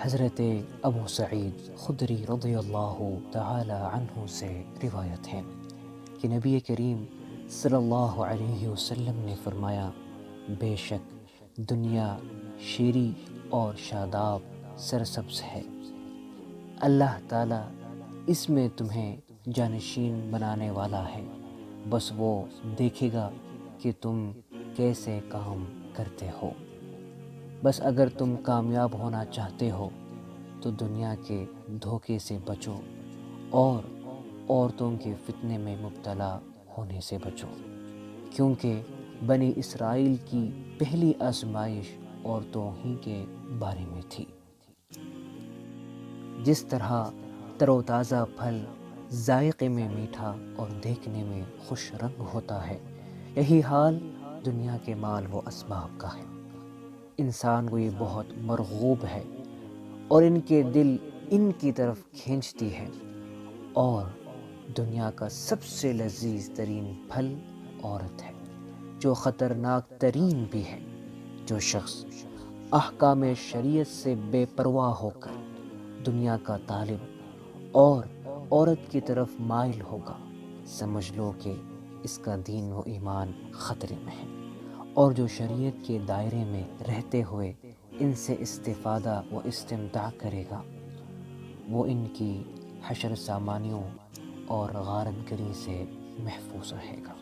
حضرت ابو سعید خدری رضی اللہ تعالی عنہ سے روایت ہے کہ نبی کریم صلی اللہ علیہ وسلم نے فرمایا، بے شک دنیا شیریں اور شاداب سرسبز ہے، اللہ تعالیٰ اس میں تمہیں جانشین بنانے والا ہے، بس وہ دیکھے گا کہ تم کیسے کام کرتے ہو۔ بس اگر تم کامیاب ہونا چاہتے ہو تو دنیا کے دھوکے سے بچو اور عورتوں کے فتنے میں مبتلا ہونے سے بچو، کیونکہ بنی اسرائیل کی پہلی آزمائش عورتوں ہی کے بارے میں تھی۔ جس طرح تر و تازہ پھل ذائقے میں میٹھا اور دیکھنے میں خوش رنگ ہوتا ہے، یہی حال دنیا کے مال و اسباب کا ہے۔ انسان کو یہ بہت مرغوب ہے اور ان کے دل ان کی طرف کھینچتی ہے، اور دنیا کا سب سے لذیذ ترین پھل عورت ہے، جو خطرناک ترین بھی ہے۔ جو شخص احکام شریعت سے بے پرواہ ہو کر دنیا کا طالب اور عورت کی طرف مائل ہوگا، سمجھ لو کہ اس کا دین و ایمان خطرے میں ہے، اور جو شریعت کے دائرے میں رہتے ہوئے ان سے استفادہ و استمتاع کرے گا، وہ ان کی حشر سامانیوں اور غارت گری سے محفوظ رہے گا۔